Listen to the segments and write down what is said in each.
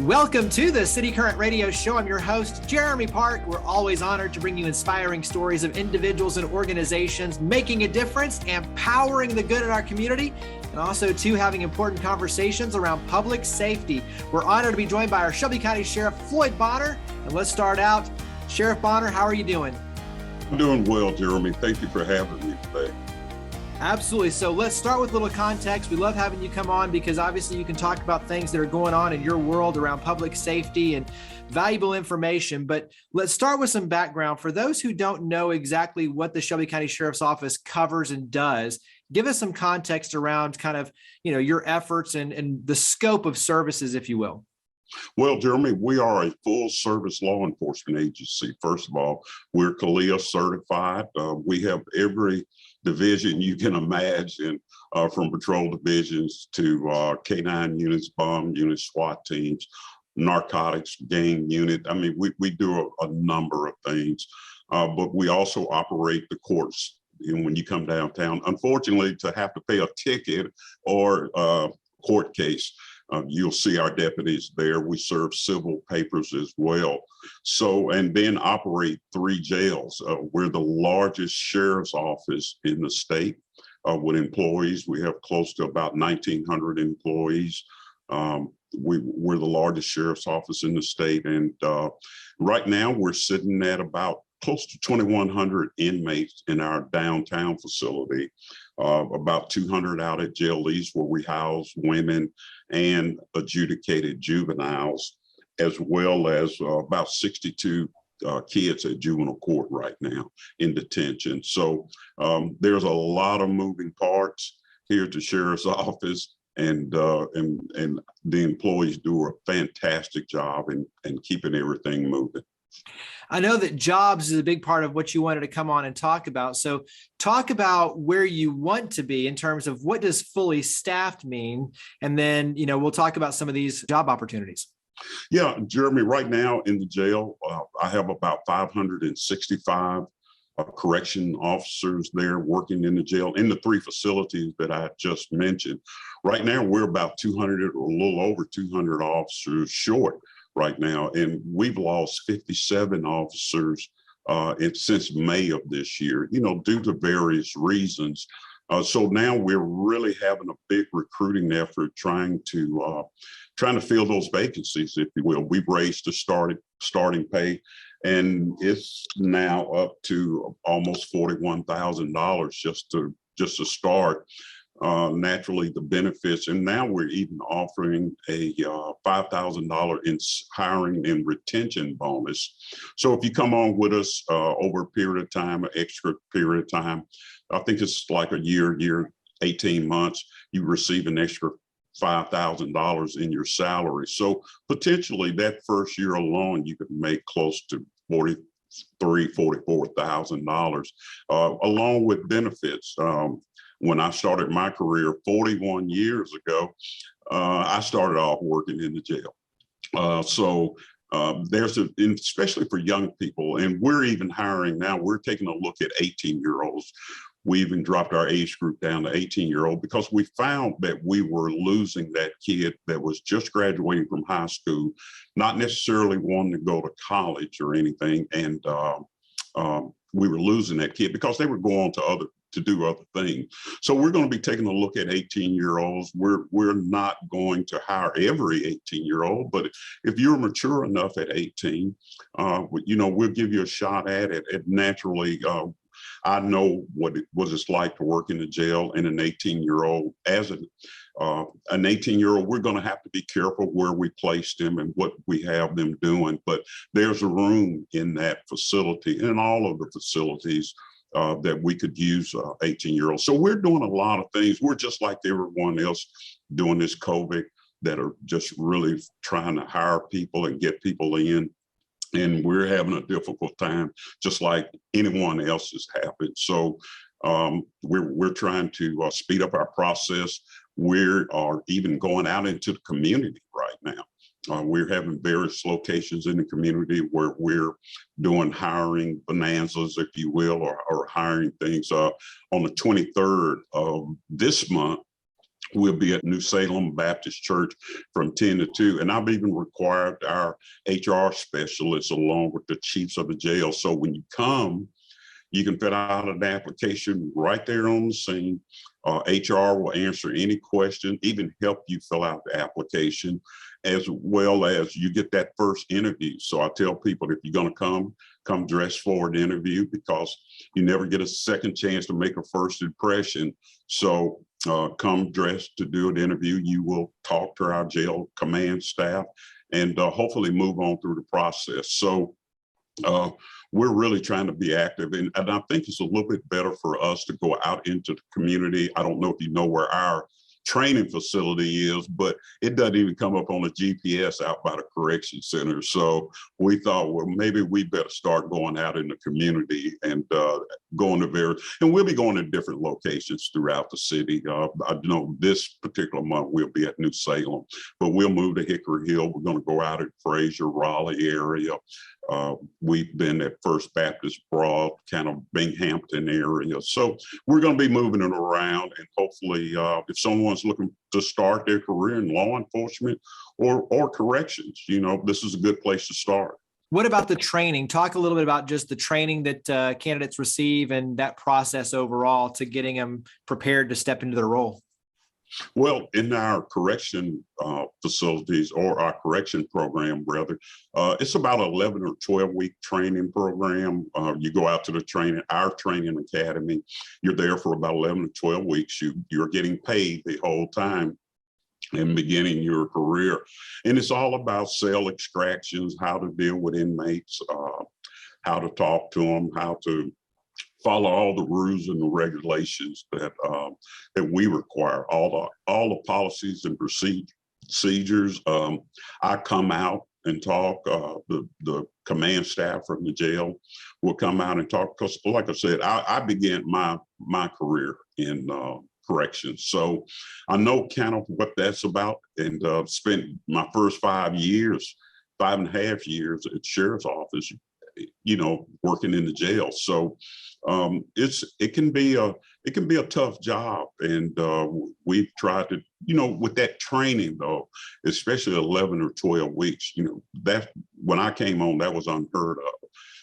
Welcome to the City Current Radio Show. I'm your host, Jeremy Park. We're always honored to bring you inspiring stories of individuals and organizations making a difference, empowering the good in our community, and also, too, having important conversations around public safety. We're honored to be joined by our Shelby County Sheriff, Floyd Bonner. And let's start out. Sheriff Bonner, how are you doing? I'm doing well, Jeremy. Thank you for having me today. Absolutely. So let's start with a little context. We love having you come on because obviously you can talk about things that are going on in your world around public safety and valuable information. But let's start with some background. For those who don't know exactly what the Shelby County Sheriff's Office covers and does, give us some context around kind of, your efforts and the scope of services, if you will. Well, Jeremy, we are a full service law enforcement agency. First of all, we're CURRENT certified. We have every division you can imagine, from patrol divisions to K9 units, bomb units, SWAT teams, narcotics, gang unit. I mean, we do a number of things, but we also operate the courts. When you come downtown, unfortunately, to have to pay a ticket or a court case, you'll see our deputies there. We serve civil papers as well. So, and then operate 3 jails. We're the largest sheriff's office in the state with employees. We have close to about 1,900 employees. We're the largest sheriff's office in the state. And right now we're sitting at about close to 2,100 inmates in our downtown facility, about 200 out at Jail East, where we house women and adjudicated juveniles, as well as about 62 kids at juvenile court right now in detention. So there's a lot of moving parts here at the sheriff's office, and the employees do a fantastic job in keeping everything moving. I know that jobs is a big part of what you wanted to come on and talk about. So talk about where you want to be in terms of what does fully staffed mean? And then, we'll talk about some of these job opportunities. Yeah, Jeremy, right now in the jail, I have about 565 correction officers there working in the jail in the 3 facilities that I just mentioned. Right now, we're about 200 or a little over 200 officers short right now, and we've lost 57 officers since May of this year, due to various reasons. So now we're really having a big recruiting effort trying to fill those vacancies, if you will. We've raised the starting pay, and it's now up to almost $41,000 just to start. Naturally, the benefits, and now we're even offering a $5,000 in hiring and retention bonus. So if you come on with us over a period of time, an extra period of time, I think it's like a year, 18 months, you receive an extra $5,000 in your salary. So potentially that first year alone, you could make close to $44,000 along with benefits. When I started my career 41 years ago, I started off working in the jail. So there's especially for young people, and we're even hiring now, we're taking a look at 18-year-olds. We even dropped our age group down to 18-year-old because we found that we were losing that kid that was just graduating from high school, not necessarily wanting to go to college or anything. And we were losing that kid because they were going to do other things. So we're going to be taking a look at 18-year-olds. We're not going to hire every 18-year-old, but if you're mature enough at 18, we'll give you a shot at it. And naturally, I know what it's like to work in the jail, and an 18-year-old. As an 18-year-old, we're going to have to be careful where we place them and what we have them doing. But there's a room in that facility, and all of the facilities, that we could use 18-year-olds. So we're doing a lot of things. We're just like everyone else doing this COVID, that are just really trying to hire people and get people in. And we're having a difficult time, just like anyone else has happened. So we're trying to speed up our process. We are even going out into the community right now. We're having various locations in the community where we're doing hiring bonanzas, if you will, or hiring things. On the 23rd of this month, We'll be at New Salem Baptist Church from 10 to 2. And I've even required our HR specialists along with the chiefs of the jail. So when you come, you can fill out an application right there on the scene. HR will answer any question, even help you fill out the application, as well as you get that first interview. So I tell people, if you're going to come dressed for an interview, because you never get a second chance to make a first impression. So come dressed to do an interview. You will talk to our jail command staff and hopefully move on through the process. So we're really trying to be active. And I think it's a little bit better for us to go out into the community. I don't know if you know where our training facility is, but it doesn't even come up on a GPS out by the correction center. So we thought, well, maybe we better start going out in the community and going to various, and we'll be going to different locations throughout the city. I know this particular month we'll be at New Salem, but we'll move to Hickory Hill. We're going to go out in Fraser, Raleigh area. We've been at First Baptist Broad, kind of Binghamton area. So we're going to be moving it around, and hopefully if someone's looking to start their career in law enforcement or corrections, this is a good place to start. What about the training? Talk a little bit about just the training that candidates receive and that process overall to getting them prepared to step into the role. Well, in our correction facilities, or our correction program, rather, it's about 11 or 12-week training program. You go out to our training academy. You're there for about 11 to 12 weeks. You're getting paid the whole time and beginning your career. And it's all about cell extractions, how to deal with inmates, how to talk to them, how to follow all the rules and the regulations that we require, all the policies and procedures. I come out and talk. The command staff from the jail will come out and talk, because, like I said, I began my career in corrections, so I know kind of what that's about, and spent my first 5.5 years at sheriff's office, working in the jail. So it can be a tough job, and we've tried to, with that training though, especially 11 or 12 weeks, that when I came on, that was unheard of.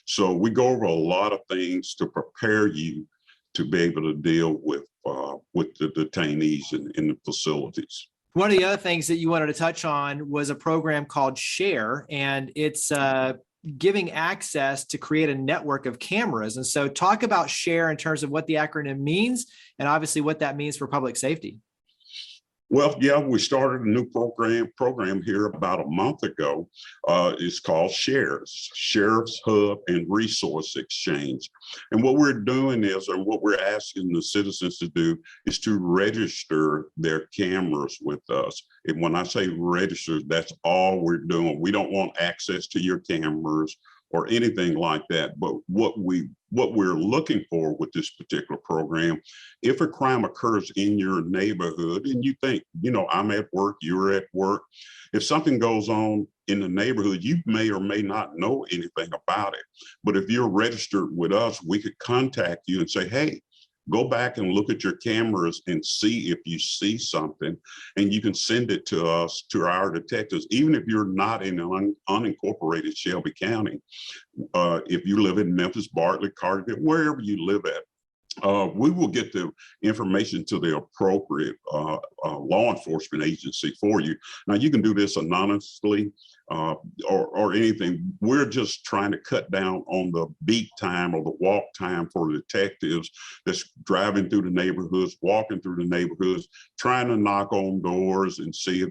So we go over a lot of things to prepare you to be able to deal with the detainees in the facilities. One of the other things that you wanted to touch on was a program called S.H.A.R.E, and it's giving access to create a network of cameras. And so talk about S.H.A.R.E in terms of what the acronym means, and obviously what that means for public safety. Well, yeah, we started a new program here about a month ago. It's called S.H.A.R.E, Sheriff's Hub and Resource Exchange. And what we're doing is, or what we're asking the citizens to do, is to register their cameras with us. And when I say register, that's all we're doing. We don't want access to your cameras or anything like that. But what we're looking for with this particular program, if a crime occurs in your neighborhood and you think, I'm at work, you're at work, if something goes on in the neighborhood, you may or may not know anything about it. But if you're registered with us, we could contact you and say, hey, go back and look at your cameras and see if you see something, and you can send it to us, to our detectives, even if you're not in unincorporated Shelby County. If you live in Memphis, Bartlett, Carterville, wherever you live at, we will get the information to the appropriate law enforcement agency for you. Now, you can do this anonymously or anything. We're just trying to cut down on the beat time or the walk time for detectives that's driving through the neighborhoods, walking through the neighborhoods, trying to knock on doors and see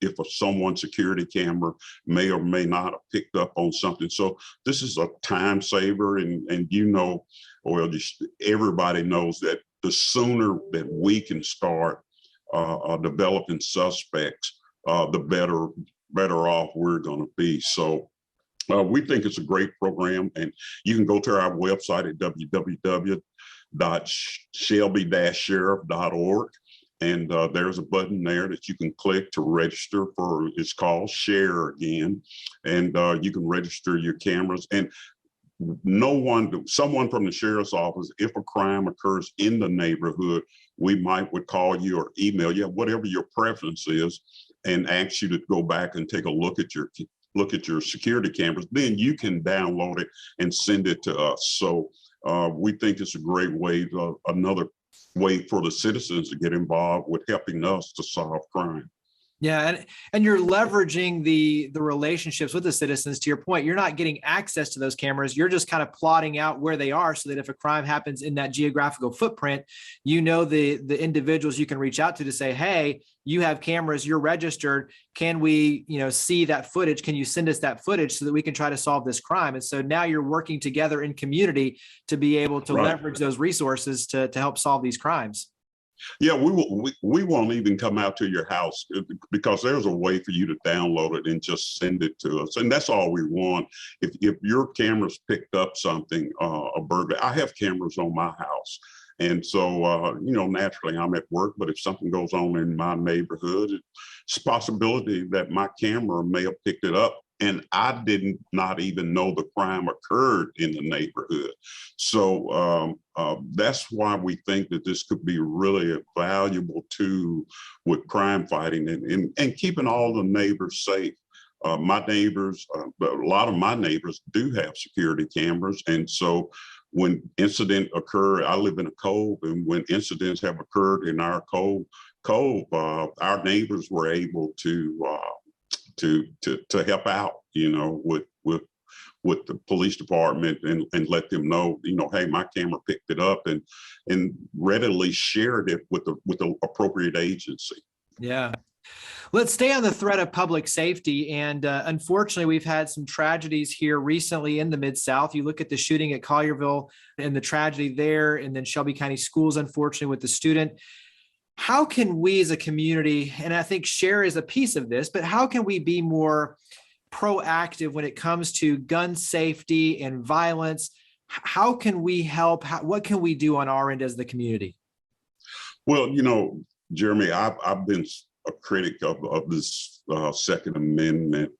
if someone's security camera may or may not have picked up on something. So this is a time saver, and well, just everybody knows that the sooner that we can start developing suspects, the better off we're going to be. So we think it's a great program, and you can go to our website at www.shelby-sheriff.org. And there's a button there that you can click to register for. It's called S.H.A.R.E again, and you can register your cameras. And someone from the sheriff's office, if a crime occurs in the neighborhood, would call you or email you, whatever your preference is, and ask you to go back and take a look at your security cameras. Then you can download it and send it to us. So we think it's a great way, another way for the citizens to get involved with helping us to solve crime. Yeah, and you're leveraging the relationships with the citizens. To your point, you're not getting access to those cameras. You're just kind of plotting out where they are so that if a crime happens in that geographical footprint, you know the individuals you can reach out to say, hey, you have cameras, you're registered. Can we, see that footage? Can you send us that footage so that we can try to solve this crime? And so now you're working together in community to be able to leverage those resources to help solve these crimes. Yeah, we won't even come out to your house because there's a way for you to download it and just send it to us. And that's all we want. If your cameras picked up something, a burglary, I have cameras on my house. And so, naturally I'm at work, but if something goes on in my neighborhood, it's a possibility that my camera may have picked it up. And I did not even know the crime occurred in the neighborhood. So that's why we think that this could be really a valuable tool with crime fighting and keeping all the neighbors safe. My neighbors, a lot of my neighbors do have security cameras. And so when incident occur, I live in a cove, and when incidents have occurred in our cove, our neighbors were able to help out, with the police department and let them know, hey, my camera picked it up, and readily shared it with the appropriate agency. Yeah. Let's stay on the threat of public safety. And unfortunately, we've had some tragedies here recently in the Mid-South. You look at the shooting at Collierville and the tragedy there, and then Shelby County Schools, unfortunately, with the student. How can we as a community, and I think S.H.A.R.E is a piece of this, but how can we be more proactive when it comes to gun safety and violence? How can we help? What can we do on our end as the community? Well, Jeremy, I've been a critic of this Second Amendment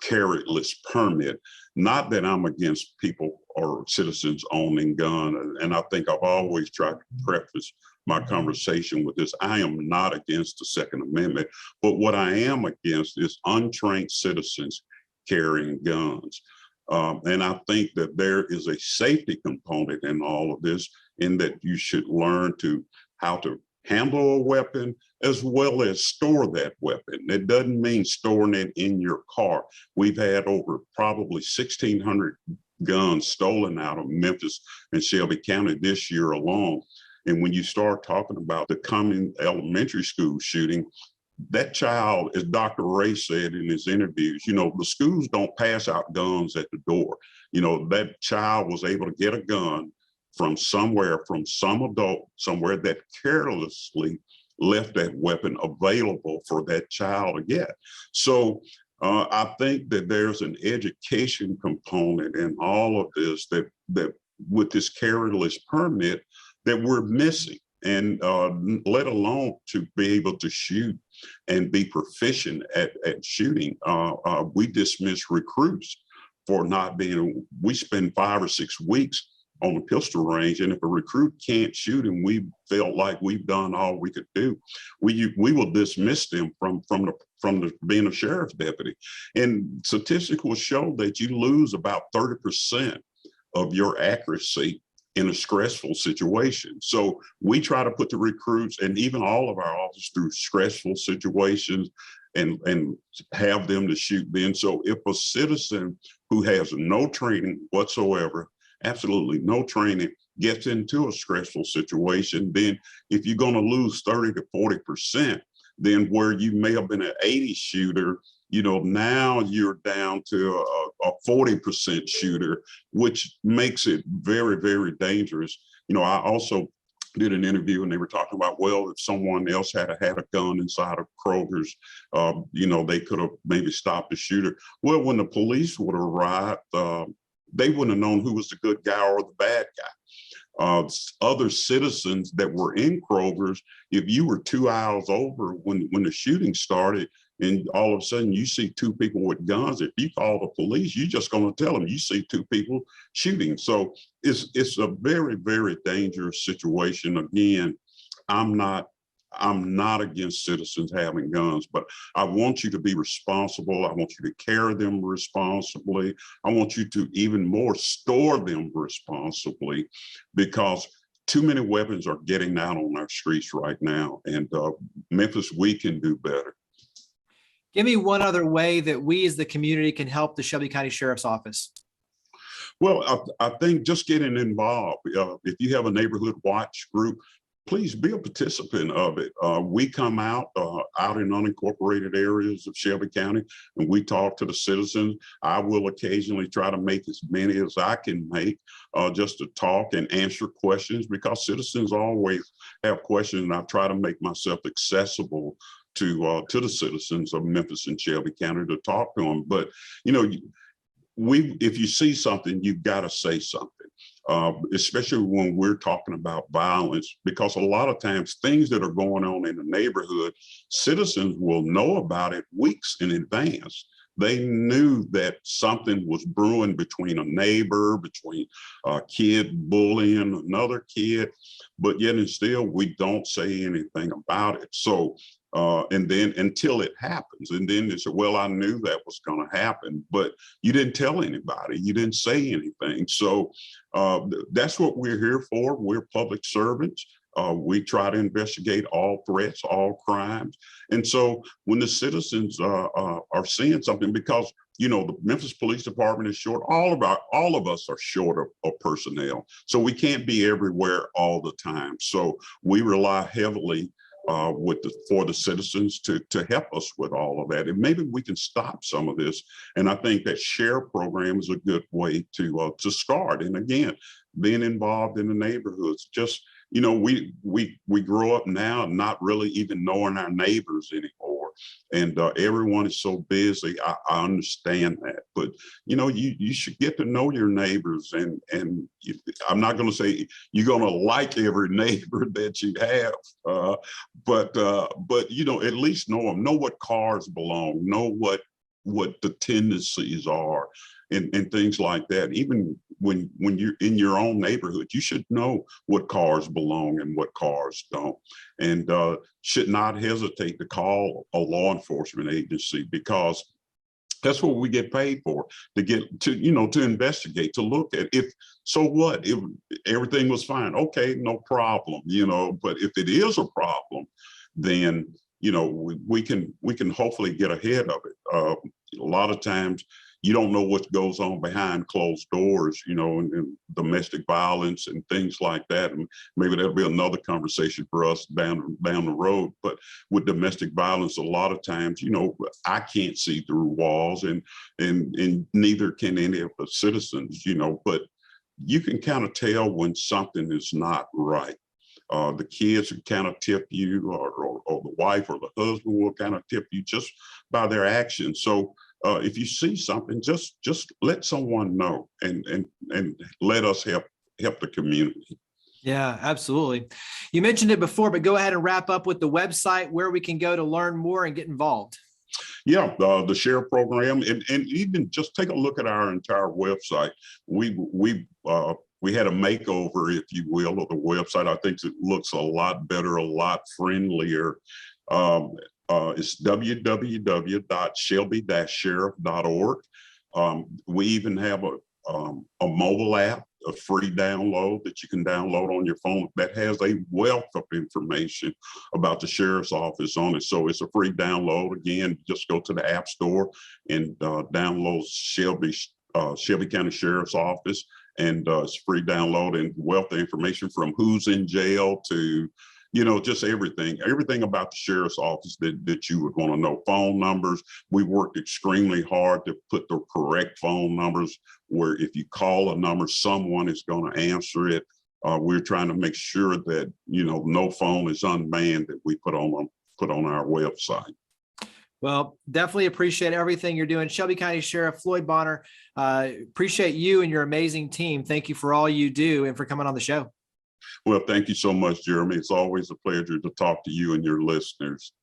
carry-less permit. Not that I'm against people or citizens owning guns, and I think I've always tried to preface my conversation with this. I am not against the Second Amendment, but what I am against is untrained citizens carrying guns. And I think that there is a safety component in all of this, in that you should learn how to handle a weapon as well as store that weapon. It doesn't mean storing it in your car. We've had over probably 1,600 guns stolen out of Memphis and Shelby County this year alone. And when you start talking about the Cumming Elementary School shooting, that child, as Dr. Ray said in his interviews, the schools don't pass out guns at the door. That child was able to get a gun from some adult somewhere that carelessly left that weapon available for that child to get. So I think that there's an education component in all of this that with this carry-less permit that we're missing, and let alone to be able to shoot and be proficient at shooting. We dismiss recruits for not being, we spend 5 or 6 weeks on a pistol range, and if a recruit can't shoot and we felt like we've done all we could do, we will dismiss them from being a sheriff's deputy. And statistics will show that you lose about 30% of your accuracy in a stressful situation. So we try to put the recruits and even all of our officers through stressful situations and have them to shoot then. So if a citizen who has no training whatsoever, absolutely no training, gets into a stressful situation, then if you're going to lose 30 to 40%, then where you may have been an 80 shooter, now you're down to a 40% shooter, which makes it very, very dangerous. I also did an interview and they were talking about, well, if someone else had a gun inside of Kroger's, they could have maybe stopped the shooter. Well, when the police would have arrived, they wouldn't have known who was the good guy or the bad guy. Other citizens that were in Kroger's, if you were 2 hours over when the shooting started and all of a sudden you see two people with guns. If you call the police, you're just going to tell them you see two people shooting. So it's a very, very dangerous situation. Again, I'm not against citizens having guns, but I want you to be responsible. I want you to carry them responsibly. I want you to even more store them responsibly, because too many weapons are getting out on our streets right now. And Memphis, we can do better. Give me one other way that we as the community can help the Shelby County Sheriff's Office. Well, I think just getting involved. If you have a neighborhood watch group, please be a participant of it. We come out in unincorporated areas of Shelby County, and we talk to the citizens. I will occasionally try to make as many as I can make, just to talk and answer questions, because citizens always have questions, and I try to make myself accessible to the citizens of Memphis and Shelby County to talk to them. But if you see something, you've got to say something. Especially when we're talking about violence, because a lot of times things that are going on in the neighborhood, citizens will know about it weeks in advance. They knew that something was brewing between a neighbor, between a kid bullying another kid, but yet and still we don't say anything about it. So and then until it happens, and then they say, well, I knew that was going to happen, but you didn't tell anybody, you didn't say anything. So that's what we're here for. We're public servants. We try to investigate all threats, all crimes. And so when the citizens are seeing something, because the Memphis Police Department is short, all of us are short of personnel. So we can't be everywhere all the time. So we rely heavily for the citizens to help us with all of that. And maybe we can stop some of this. And I think that S.H.A.R.E program is a good way to start. And again, being involved in the neighborhoods, just, we grow up now not really even knowing our neighbors anymore. And everyone is so busy. I understand that, but you should get to know your neighbors, and I'm not going to say you're going to like every neighbor that you have, but at least know them, know what cars belong, know what the tendencies are, and things like that. Even when you're in your own neighborhood, you should know what cars belong and what cars don't, and should not hesitate to call a law enforcement agency, because that's what we get paid for, to get to investigate, to look at if everything was fine, okay, no problem, but if it is a problem, then we can hopefully get ahead of it. A lot of times you don't know what goes on behind closed doors, and domestic violence and things like that. And maybe that'll be another conversation for us down the road. But with domestic violence, a lot of times, I can't see through walls, and neither can any of the citizens, but you can kind of tell when something is not right. The kids will kind of tip you, or the wife or the husband will kind of tip you just by their actions. So if you see something, just let someone know, and let us help the community. Yeah, absolutely. You mentioned it before, but go ahead and wrap up with the website where we can go to learn more and get involved. Yeah, the S.H.A.R.E program, and even just take a look at our entire website. We had a makeover, if you will, of the website. I think it looks a lot better, a lot friendlier. It's www.shelby-sheriff.org. We even have a mobile app, a free download that you can download on your phone that has a wealth of information about the sheriff's office on it. So it's a free download. Again, just go to the App Store and download Shelby County Sheriff's Office, and it's free download, and wealth of information from who's in jail to just everything about the sheriff's office that you would want to know. Phone numbers. We worked extremely hard to put the correct phone numbers, where if you call a number, someone is going to answer it. We're trying to make sure that, no phone is unmanned that we put on our website. Well, definitely appreciate everything you're doing. Shelby County Sheriff Floyd Bonner, appreciate you and your amazing team. Thank you for all you do and for coming on the show. Well, thank you so much, Jeremy. It's always a pleasure to talk to you and your listeners.